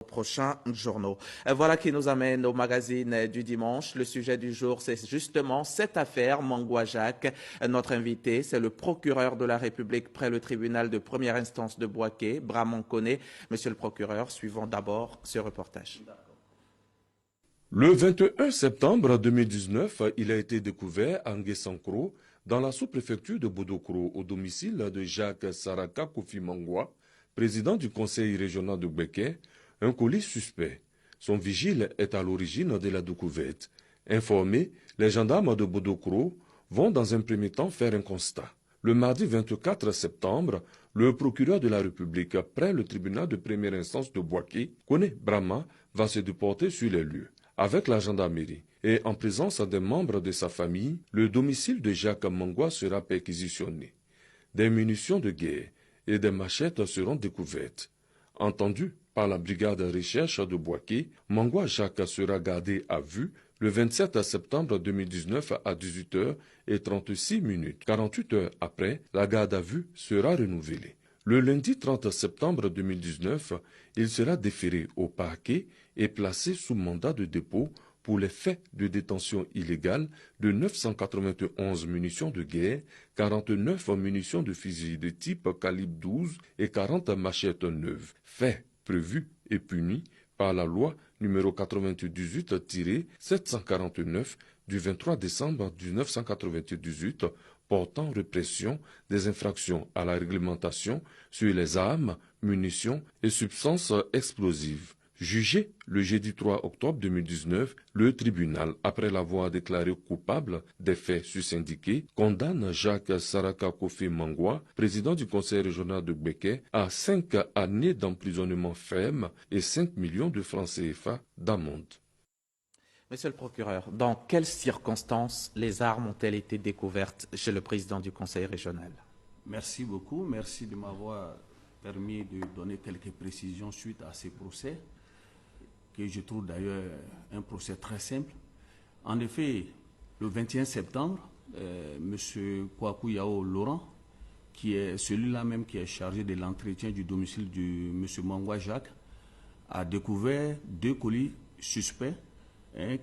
Prochains journaux. Voilà qui nous amène au magazine du dimanche. Le sujet du jour, c'est justement cette affaire Mangwa Jacques. Notre invité, c'est le procureur de la République près le tribunal de première instance de Bouaké, Bramon Koné. Monsieur le procureur, suivons d'abord ce reportage. Le 21 septembre 2019, il a été découvert à Nguessankro, dans la sous-préfecture de Bodokro, au domicile de Jacques Saraka Kofi Mangwa, président du conseil régional de Bouaké, un colis suspect. Son vigile est à l'origine de la découverte. Informés, les gendarmes de Bodokro vont dans un premier temps faire un constat. Le mardi 24 septembre, le procureur de la République, près le tribunal de première instance de Bouaké, Koné Brahma, va se déporter sur les lieux. Avec la gendarmerie et en présence des membres de sa famille, le domicile de Jacques Mangwa sera perquisitionné. Des munitions de guerre et des machettes seront découvertes. Entendu par la brigade de recherche de Bouaké, Mangwa Jacques sera gardé à vue le 27 septembre 2019 à 18h36. 48 heures après, la garde à vue sera renouvelée. Le lundi 30 septembre 2019, il sera déféré au parquet et placé sous mandat de dépôt pour les faits de détention illégale de 991 munitions de guerre, 49 munitions de fusil de type calibre 12 et 40 machettes neuves. Faits prévus et punis par la loi numéro 98-749 du 23 décembre 1998 portant répression des infractions à la réglementation sur les armes, munitions et substances explosives. Jugé le jeudi 3 octobre 2019, le tribunal, après l'avoir déclaré coupable des faits susyndiqués, condamne Jacques Saraka Kofi Mangwa, président du conseil régional de Bouaké, à 5 années d'emprisonnement ferme et 5 millions de francs CFA d'amende. Monsieur le procureur, dans quelles circonstances les armes ont-elles été découvertes chez le président du conseil régional? Merci beaucoup. Merci de m'avoir permis de donner quelques précisions suite à ces procès, que je trouve d'ailleurs un procès très simple. En effet, le 21 septembre, M. Kwaku Yao Laurent, qui est celui-là même qui est chargé de l'entretien du domicile de M. Mangwa Jacques, a découvert 2 colis suspects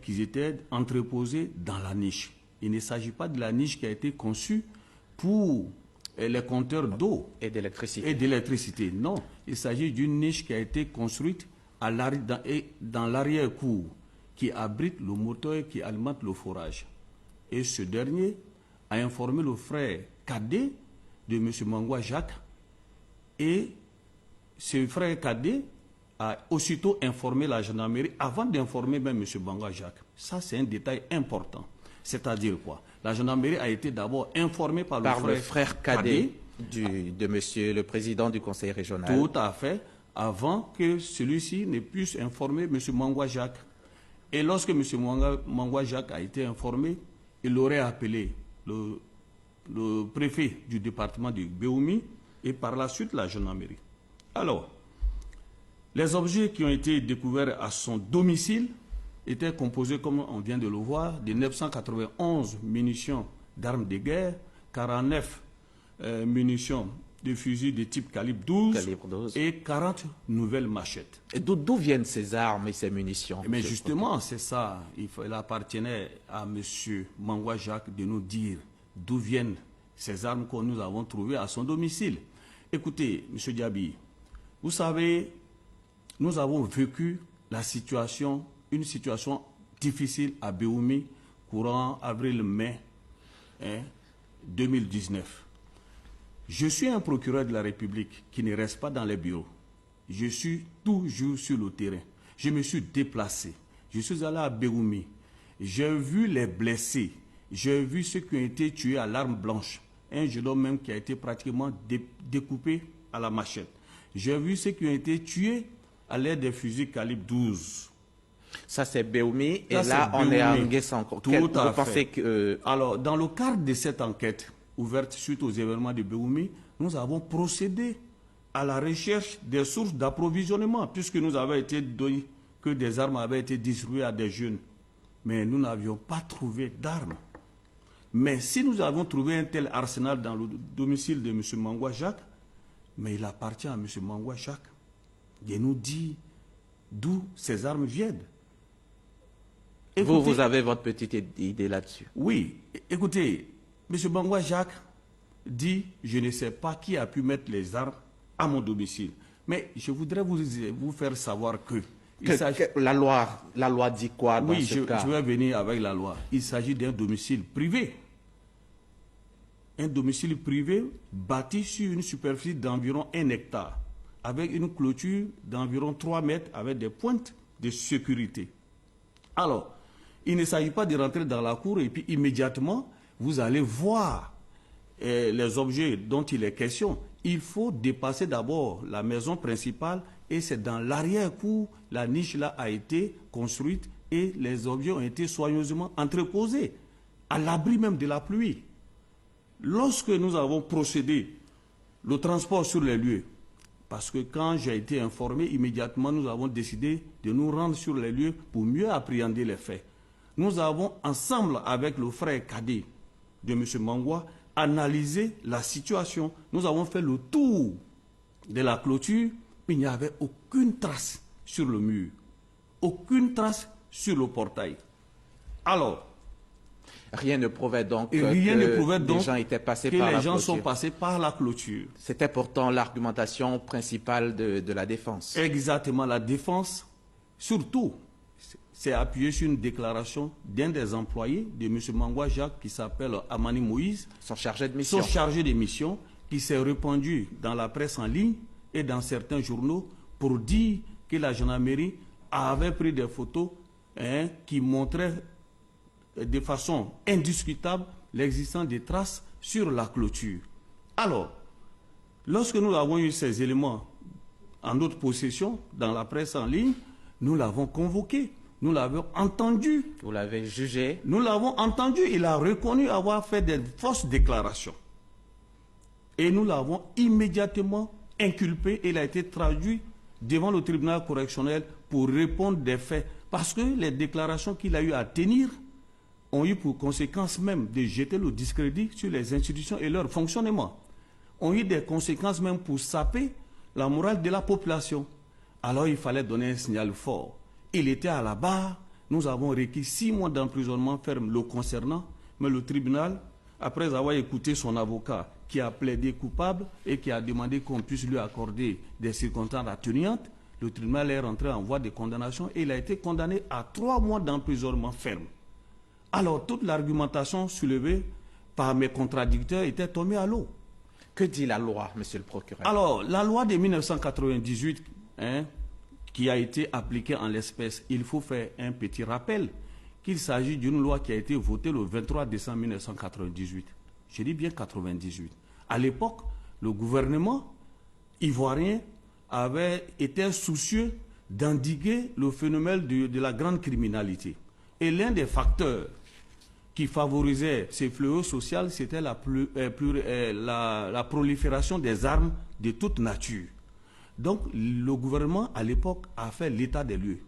qui étaient entreposés dans la niche. Il ne s'agit pas de la niche qui a été conçue pour les compteurs d'eau et d'électricité. Non, il s'agit d'une niche qui a été construite dans l'arrière-cour qui abrite le moteur qui alimente le forage. Et ce dernier a informé le frère cadet de M. Mangwa Jacques et ce frère cadet a aussitôt informé la gendarmerie avant d'informer même M. Mangwa Jacques. Ça, c'est un détail important. C'est-à-dire quoi? La gendarmerie a été d'abord informée par le frère cadet de monsieur le président du conseil régional. Tout à fait, avant que celui-ci ne puisse informer M. Mangwa Jacques. Et lorsque M. Mangwa Jacques a été informé, il aurait appelé le préfet du département de Béoumi et par la suite la gendarmerie. Alors, les objets qui ont été découverts à son domicile étaient composés, comme on vient de le voir, de 991 munitions d'armes de guerre, 49 munitions de fusils de type calibre 12 et 40 nouvelles machettes. Et d'où viennent ces armes et ces munitions? Mais justement, c'est ça. Il appartenait à M. Mangwa Jacques de nous dire d'où viennent ces armes que nous avons trouvées à son domicile. Écoutez, M. Diaby, vous savez, nous avons vécu une situation difficile à Béoumi courant avril-mai 2019. Je suis un procureur de la République qui ne reste pas dans les bureaux. Je suis toujours sur le terrain. Je me suis déplacé. Je suis allé à Béoumi. J'ai vu les blessés. J'ai vu ceux qui ont été tués à l'arme blanche. Un jeune homme même qui a été pratiquement découpé à la machette. J'ai vu ceux qui ont été tués à l'aide des fusils calibre 12. Ça, c'est Béoumi. Et là, on est à Nguessankro. Tout à fait. Alors, dans le cadre de cette enquête ouverte suite aux événements de Béoumi, nous avons procédé à la recherche des sources d'approvisionnement, puisque nous avons été dit que des armes avaient été distribuées à des jeunes. Mais nous n'avions pas trouvé d'armes. Mais si nous avons trouvé un tel arsenal dans le domicile de M. Mangwa Jacques, mais il appartient à M. Mangwa Jacques de nous dire d'où ces armes viennent. Vous avez votre petite idée là-dessus. Oui, écoutez, M. Mangwa Jacques dit « Je ne sais pas qui a pu mettre les armes à mon domicile ». Mais je voudrais vous faire savoir que la loi dit quoi dans ce cas? Je vais venir avec la loi. Il s'agit d'un domicile privé. Un domicile privé bâti sur une superficie d'environ 1 hectare, avec une clôture d'environ 3 mètres, avec des pointes de sécurité. Alors, il ne s'agit pas de rentrer dans la cour et puis immédiatement, vous allez voir les objets dont il est question. Il faut dépasser d'abord la maison principale et c'est dans l'arrière-cour, la niche là a été construite et les objets ont été soigneusement entreposés, à l'abri même de la pluie. Lorsque nous avons procédé le transport sur les lieux, parce que quand j'ai été informé, immédiatement nous avons décidé de nous rendre sur les lieux pour mieux appréhender les faits. Nous avons ensemble avec le frère cadet de M. Mangwa analysé la situation. Nous avons fait le tour de la clôture. Il n'y avait aucune trace sur le mur, aucune trace sur le portail. Alors, rien ne prouvait donc que les gens étaient passés par la clôture. Les gens sont passés par la clôture. C'était pourtant l'argumentation principale de la défense. Exactement, la défense, surtout, s'est appuyée sur une déclaration d'un des employés de M. Mangwa Jacques qui s'appelle Amani Moïse. Son chargé de mission. Son chargé de mission qui s'est répandu dans la presse en ligne et dans certains journaux pour dire que la gendarmerie avait pris des photos qui montraient de façon indiscutable l'existence des traces sur la clôture. Alors, lorsque nous avons eu ces éléments en notre possession dans la presse en ligne, nous l'avons convoqué, nous l'avons entendu. Vous l'avez jugé? Nous l'avons entendu, il a reconnu avoir fait des fausses déclarations. Et nous l'avons immédiatement inculpé et il a été traduit devant le tribunal correctionnel pour répondre des faits. Parce que les déclarations qu'il a eu à tenir ont eu pour conséquence même de jeter le discrédit sur les institutions et leur fonctionnement. Ont eu des conséquences même pour saper la morale de la population. Alors il fallait donner un signal fort. Il était à la barre, nous avons requis 6 mois d'emprisonnement ferme le concernant, mais le tribunal, après avoir écouté son avocat qui a plaidé coupable et qui a demandé qu'on puisse lui accorder des circonstances atténuantes, le tribunal est rentré en voie de condamnation et il a été condamné à 3 mois d'emprisonnement ferme. Alors, toute l'argumentation soulevée par mes contradicteurs était tombée à l'eau. Que dit la loi, monsieur le procureur? Alors, la loi de 1998, qui a été appliquée en l'espèce, il faut faire un petit rappel qu'il s'agit d'une loi qui a été votée le 23 décembre 1998. Je dis bien 98. À l'époque, le gouvernement ivoirien avait été soucieux d'endiguer le phénomène de la grande criminalité. Et l'un des facteurs qui favorisait ces fléaux sociaux, c'était la prolifération des armes de toute nature. Donc, le gouvernement, à l'époque, a fait l'état des lieux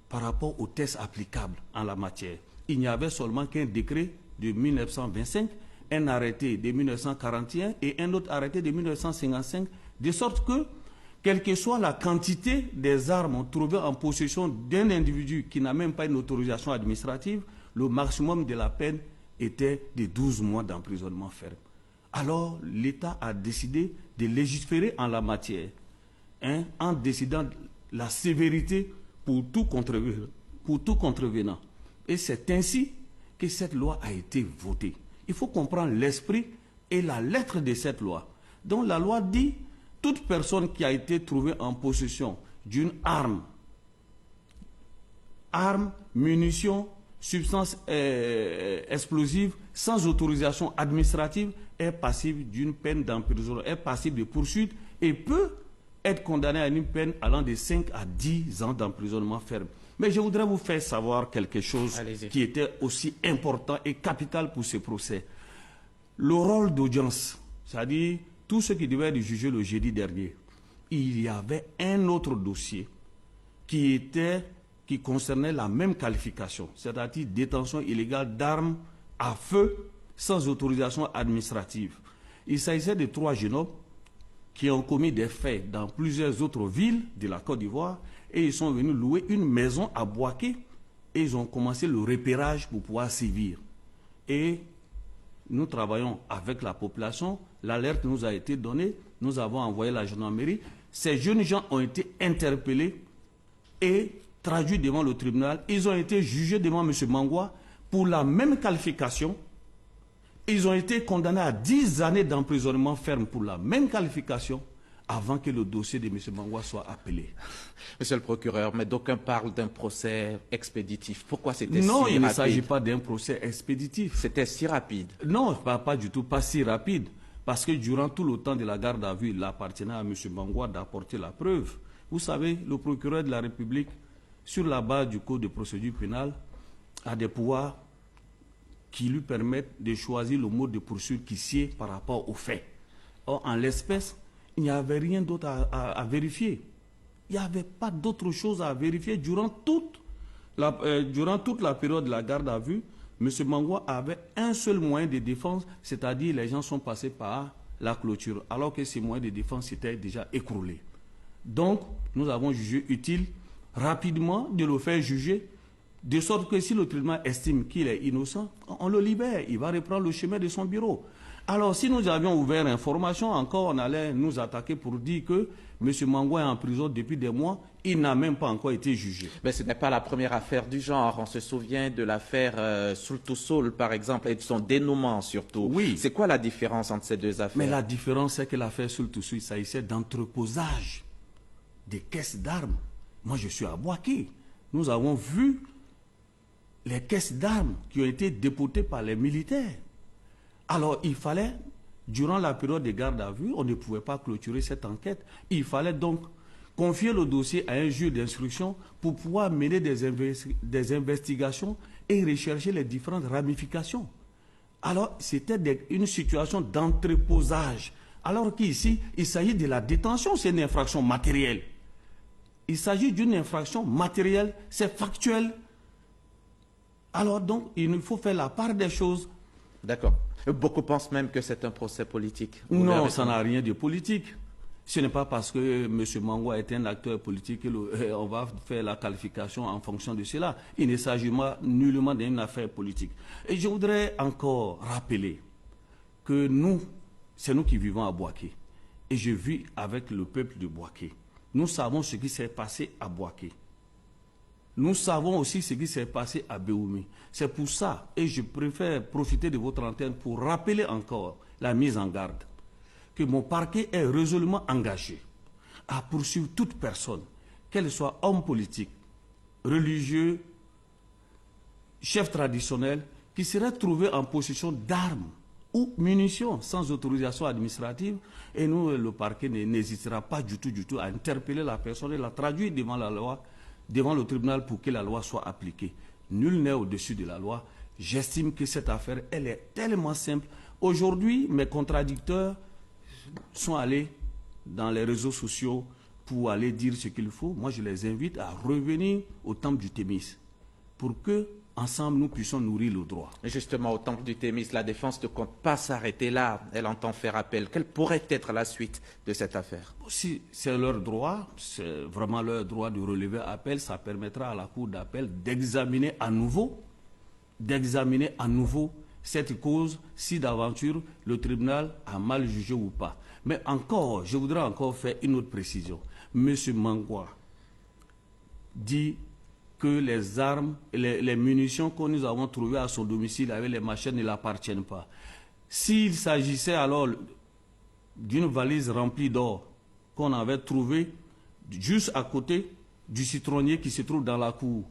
par rapport aux tests applicables en la matière. Il n'y avait seulement qu'un décret de 1925, un arrêté de 1941 et un autre arrêté de 1955, de sorte que, quelle que soit la quantité des armes trouvées en possession d'un individu qui n'a même pas une autorisation administrative, le maximum de la peine était de 12 mois d'emprisonnement ferme. Alors, l'État a décidé de légiférer en la matière, en décidant la sévérité pour tout contrevenant. Et c'est ainsi que cette loi a été votée. Il faut comprendre l'esprit et la lettre de cette loi. Donc la loi dit, toute personne qui a été trouvée en possession d'une arme, munitions, substance explosive, sans autorisation administrative, est passible d'une peine d'emprisonnement, est passible de poursuite et peut être condamné à une peine allant de 5 à 10 ans d'emprisonnement ferme. Mais je voudrais vous faire savoir quelque chose qui était aussi important et capital pour ce procès. Le rôle d'audience, c'est-à-dire tout ce qui devait être jugé le jeudi dernier, il y avait un autre dossier qui concernait la même qualification, c'est-à-dire détention illégale d'armes à feu sans autorisation administrative. Il s'agissait de 3 jeunes hommes qui ont commis des faits dans plusieurs autres villes de la Côte d'Ivoire et ils sont venus louer une maison à Boaké et ils ont commencé le repérage pour pouvoir sévir. Et nous travaillons avec la population, l'alerte nous a été donnée, nous avons envoyé la gendarmerie. Ces jeunes gens ont été interpellés et traduits devant le tribunal. Ils ont été jugés devant M. Mangwa pour la même qualification. Ils ont été condamnés à 10 années d'emprisonnement ferme pour la même qualification avant que le dossier de M. Mangwa soit appelé. Monsieur le procureur, mais d'aucuns parlent d'un procès expéditif. Pourquoi c'était si rapide? Non, il ne s'agit pas d'un procès expéditif. C'était si rapide? Non, pas du tout, pas si rapide. Parce que durant tout le temps de la garde à vue, il appartenait à M. Mangwa d'apporter la preuve. Vous savez, le procureur de la République, sur la base du Code de procédure pénale, a des pouvoirs qui lui permettent de choisir le mode de poursuite qui sied par rapport aux faits. Or, en l'espèce, il n'y avait rien d'autre à vérifier. Il n'y avait pas d'autre chose à vérifier. Durant toute la période de la garde à vue, M. Mangwa avait un seul moyen de défense, c'est-à-dire les gens sont passés par la clôture, alors que ces moyens de défense s'étaient déjà écroulés. Donc, nous avons jugé utile rapidement de le faire juger, de sorte que si le tribunal estime qu'il est innocent, on le libère, il va reprendre le chemin de son bureau. Alors, si nous avions ouvert l'information, encore on allait nous attaquer pour dire que M. Mangwa est en prison depuis des mois, il n'a même pas encore été jugé. Mais ce n'est pas la première affaire du genre. On se souvient de l'affaire Sultusul, par exemple, et de son dénouement surtout. Oui. C'est quoi la différence entre ces deux affaires? Mais la différence, c'est que l'affaire Sultusul, il s'agissait d'entreposage des caisses d'armes. Moi, je suis à Boaké. Nous avons vu les caisses d'armes qui ont été déportées par les militaires. Alors, il fallait, durant la période de garde à vue, on ne pouvait pas clôturer cette enquête. Il fallait donc confier le dossier à un juge d'instruction pour pouvoir mener des investigations et rechercher les différentes ramifications. Alors, c'était une situation d'entreposage. Alors qu'ici, il s'agit de la détention, c'est une infraction matérielle. Il s'agit d'une infraction matérielle, c'est factuel. Alors donc, il faut faire la part des choses. D'accord. Beaucoup pensent même que c'est un procès politique. Non, ça n'a rien de politique. Ce n'est pas parce que M. Mangwa est un acteur politique qu'on va faire la qualification en fonction de cela. Il ne s'agit nullement d'une affaire politique. Et je voudrais encore rappeler que nous, c'est nous qui vivons à Boaké. Et je vis avec le peuple de Boaké. Nous savons ce qui s'est passé à Boaké. Nous savons aussi ce qui s'est passé à Béoumi. C'est pour ça, et je préfère profiter de votre antenne pour rappeler encore la mise en garde, que mon parquet est résolument engagé à poursuivre toute personne, qu'elle soit homme politique, religieux, chef traditionnel, qui serait trouvé en possession d'armes ou munitions sans autorisation administrative. Et nous, le parquet n'hésitera pas du tout à interpeller la personne et la traduire devant la loi, devant le tribunal pour que la loi soit appliquée. Nul n'est au-dessus de la loi. J'estime que cette affaire, elle est tellement simple. Aujourd'hui, mes contradicteurs sont allés dans les réseaux sociaux pour aller dire ce qu'il faut. Moi, je les invite à revenir au temple du Thémis pour que, ensemble, nous puissions nourrir le droit. Et justement, au temple du Thémis, la défense ne compte pas s'arrêter là. Elle entend faire appel. Quelle pourrait être la suite de cette affaire? Si c'est leur droit, c'est vraiment leur droit de relever appel. Ça permettra à la cour d'appel d'examiner à nouveau cette cause, si d'aventure le tribunal a mal jugé ou pas. Mais encore, je voudrais encore faire une autre précision. M. Mangwa dit que les armes, les munitions que nous avons trouvées à son domicile avec les machines ne l'appartiennent pas. S'il s'agissait alors d'une valise remplie d'or qu'on avait trouvée juste à côté du citronnier qui se trouve dans la cour.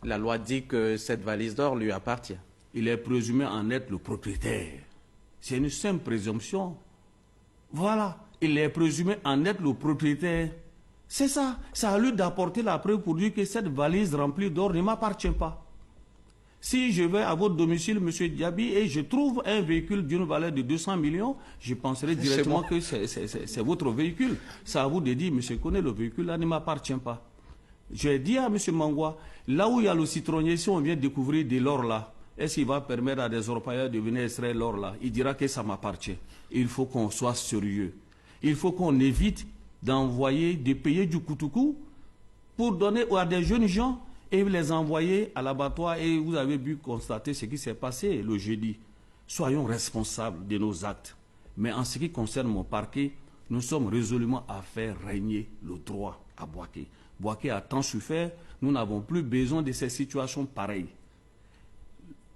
La loi dit que cette valise d'or lui appartient. Il est présumé en être le propriétaire. C'est une simple présomption. Voilà, il est présumé en être le propriétaire. C'est ça. C'est à lui d'apporter la preuve pour dire que cette valise remplie d'or ne m'appartient pas. Si je vais à votre domicile, M. Diaby, et je trouve un véhicule d'une valeur de 200 millions, je penserai directement que c'est votre véhicule. C'est à vous de dire, M. Koné, le véhicule là ne m'appartient pas. J'ai dit à M. Mangwa, là où il y a le citronnier, si on vient découvrir de l'or là, est-ce qu'il va permettre à des orpailleurs de venir extraire l'or là? Il dira que ça m'appartient. Il faut qu'on soit sérieux. Il faut qu'on évite d'envoyer, de payer du coutoucou pour donner à des jeunes gens et les envoyer à l'abattoir. Et vous avez pu constater ce qui s'est passé le jeudi. Soyons responsables de nos actes. Mais en ce qui concerne mon parquet, nous sommes résolument à faire régner le droit à Bouaké. Bouaké a tant souffert, nous n'avons plus besoin de ces situations pareilles.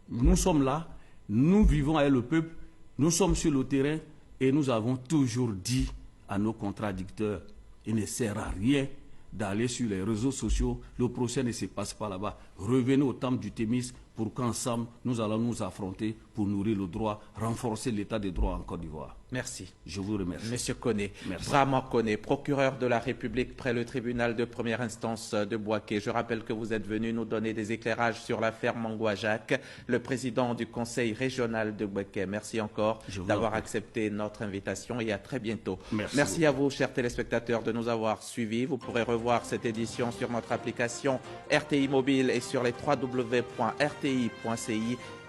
Nous sommes là, nous vivons avec le peuple, nous sommes sur le terrain et nous avons toujours dit à nos contradicteurs, il ne sert à rien d'aller sur les réseaux sociaux, le procès ne se passe pas là-bas. Revenez au temple du Thémis pour qu'ensemble, nous allons nous affronter pour nourrir le droit, renforcer l'état des droits en Côte d'Ivoire. Merci. Je vous remercie. Monsieur Koné, Merci. Brahma Koné, procureur de la République près le tribunal de première instance de Bouaké. Je rappelle que vous êtes venu nous donner des éclairages sur l'affaire Mangwa Jacques, le président du conseil régional de Bouaké. Merci encore d'avoir accepté notre invitation et à très bientôt. Merci à vous, chers téléspectateurs, de nous avoir suivis. Vous pourrez revoir cette édition sur notre application RTI Mobile et sur les www.rti.ci.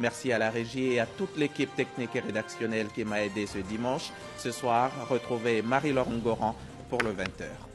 Merci à la régie et à toute l'équipe technique et rédactionnelle qui m'a aidé ce dimanche. Ce soir, retrouvez Marie-Laure Ngoran pour le 20h.